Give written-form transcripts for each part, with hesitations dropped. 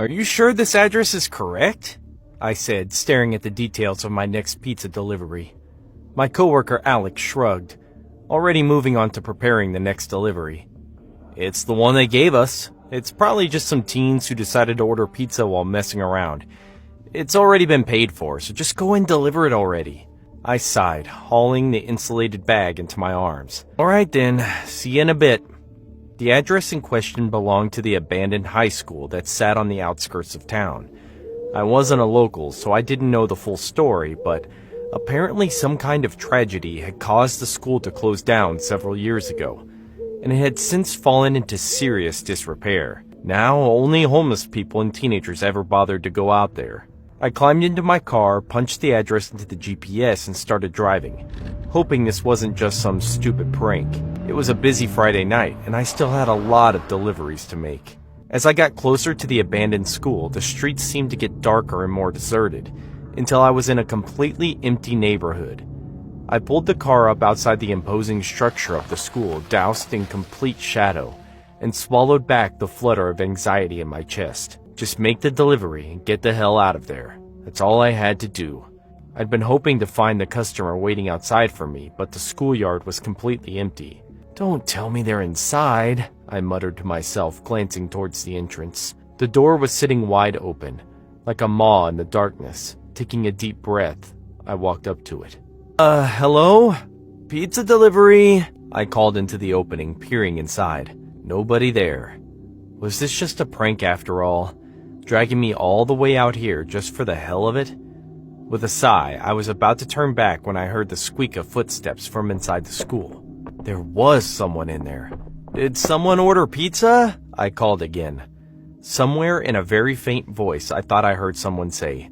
Are you sure this address is correct? I said, staring at the details of my next pizza delivery. My coworker Alex shrugged, already moving on to preparing the next delivery. It's the one they gave us. It's probably just some teens who decided to order pizza while messing around. It's already been paid for, so just go and deliver it already. I sighed, hauling the insulated bag into my arms. Alright then, see you in a bit. The address in question belonged to the abandoned high school that sat on the outskirts of town. I wasn't a local, so I didn't know the full story, but apparently some kind of tragedy had caused the school to close down several years ago, and it had since fallen into serious disrepair. Now, only homeless people and teenagers ever bothered to go out there. I climbed into my car, punched the address into the GPS, and started driving, hoping this wasn't just some stupid prank. It was a busy Friday night, and I still had a lot of deliveries to make. As I got closer to the abandoned school, the streets seemed to get darker and more deserted, until I was in a completely empty neighborhood. I pulled the car up outside the imposing structure of the school, doused in complete shadow, and swallowed back the flutter of anxiety in my chest. Just make the delivery and get the hell out of there. That's all I had to do. I'd been hoping to find the customer waiting outside for me, but the schoolyard was completely empty. Don't tell me they're inside, I muttered to myself, glancing towards the entrance. The door was sitting wide open, like a maw in the darkness. Taking a deep breath, I walked up to it. Hello? Pizza delivery? I called into the opening, peering inside. Nobody there. Was this just a prank after all? Dragging me all the way out here just for the hell of it? With a sigh, I was about to turn back when I heard the squeak of footsteps from inside the school. There was someone in there. Did someone order pizza? I called again. Somewhere in a very faint voice, I thought I heard someone say,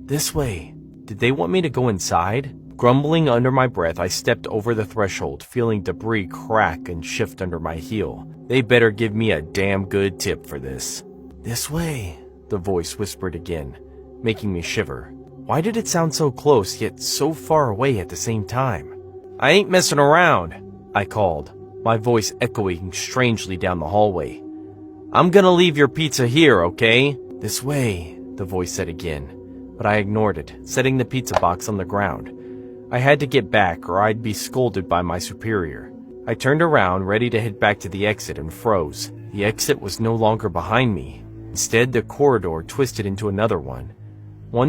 "This way." Did they want me to go inside? Grumbling under my breath, I stepped over the threshold, feeling debris crack and shift under my heel. They better give me a damn good tip for this. "This way," the voice whispered again, making me shiver. Why did it sound so close, yet so far away at the same time? "I ain't messing around," I called, my voice echoing strangely down the hallway. "I'm gonna leave your pizza here, okay?" "This way," the voice said again, but I ignored it, setting the pizza box on the ground. I had to get back or I'd be scolded by my superior. I turned around, ready to head back to the exit, and froze. The exit was no longer behind me. Instead, the corridor twisted into another one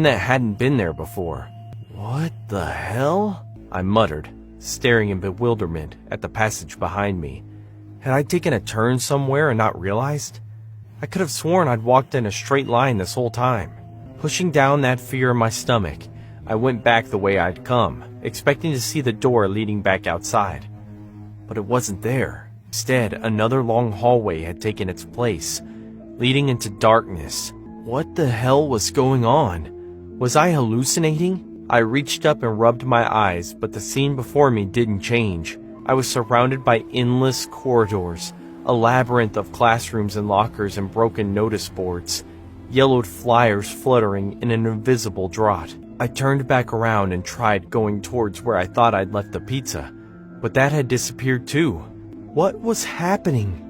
that hadn't been there before. "What the hell?" I muttered, staring in bewilderment at the passage behind me. Had I taken a turn somewhere and not realized? I could have sworn I'd walked in a straight line this whole time. Pushing down that fear in my stomach, I went back the way I'd come, expecting to see the door leading back outside. But it wasn't there. Instead, another long hallway had taken its place, leading into darkness. What the hell was going on? Was I hallucinating? I reached up and rubbed my eyes, but the scene before me didn't change. I was surrounded by endless corridors, a labyrinth of classrooms and lockers and broken notice boards, yellowed flyers fluttering in an invisible draught. I turned back around and tried going towards where I thought I'd left the pizza, but that had disappeared too. What was happening?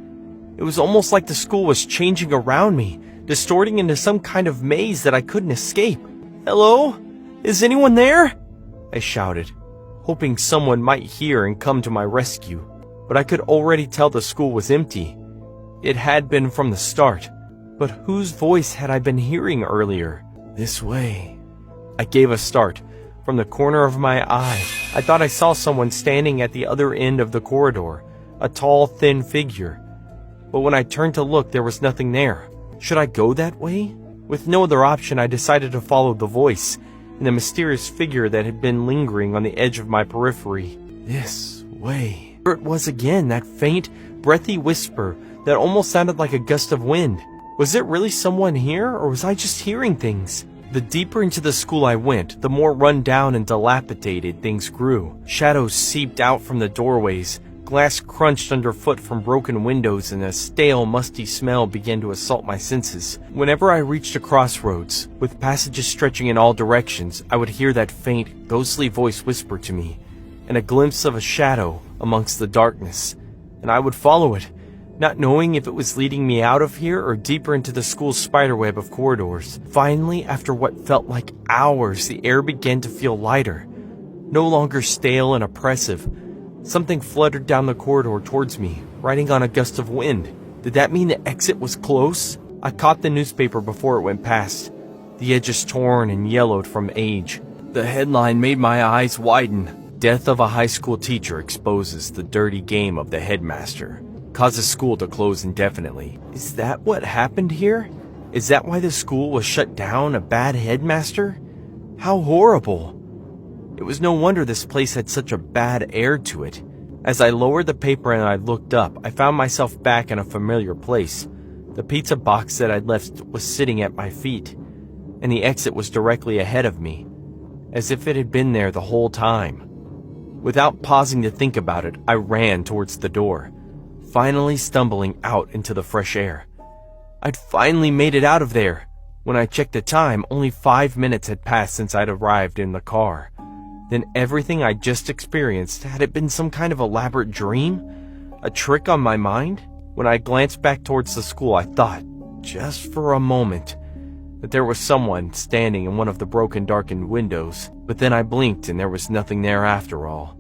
It was almost like the school was changing around me, distorting into some kind of maze that I couldn't escape. "Hello? Is anyone there?" I shouted, hoping someone might hear and come to my rescue, but I could already tell the school was empty. It had been from the start, but whose voice had I been hearing earlier? "This way." I gave a start. From the corner of my eye, I thought I saw someone standing at the other end of the corridor, a tall, thin figure. But when I turned to look, there was nothing there. Should I go that way? With no other option, I decided to follow the voice and the mysterious figure that had been lingering on the edge of my periphery. "This way." There it was again, that faint, breathy whisper that almost sounded like a gust of wind. Was it really someone here, or was I just hearing things? The deeper into the school I went, the more run down and dilapidated things grew. Shadows seeped out from the doorways, glass crunched underfoot from broken windows, and a stale, musty smell began to assault my senses. Whenever I reached a crossroads, with passages stretching in all directions, I would hear that faint, ghostly voice whisper to me, and a glimpse of a shadow amongst the darkness, and I would follow it, not knowing if it was leading me out of here or deeper into the school's spiderweb of corridors. Finally, after what felt like hours, the air began to feel lighter, no longer stale and oppressive. Something fluttered down the corridor towards me, riding on a gust of wind. Did that mean the exit was close? I caught the newspaper before it went past, the edges torn and yellowed from age. The headline made my eyes widen. Death of a high school teacher exposes the dirty game of the headmaster. Causes school to close indefinitely. Is that what happened here? Is that why the school was shut down? A bad headmaster? How horrible. It was no wonder this place had such a bad air to it. As I lowered the paper and I looked up, I found myself back in a familiar place. The pizza box that I'd left was sitting at my feet, and the exit was directly ahead of me, as if it had been there the whole time. Without pausing to think about it, I ran towards the door, finally stumbling out into the fresh air. I'd finally made it out of there. When I checked the time, only 5 minutes had passed since I'd arrived in the car. Then everything I just experienced, had it been some kind of elaborate dream? A trick on my mind? When I glanced back towards the school, I thought, just for a moment, that there was someone standing in one of the broken, darkened windows. But then I blinked and there was nothing there after all.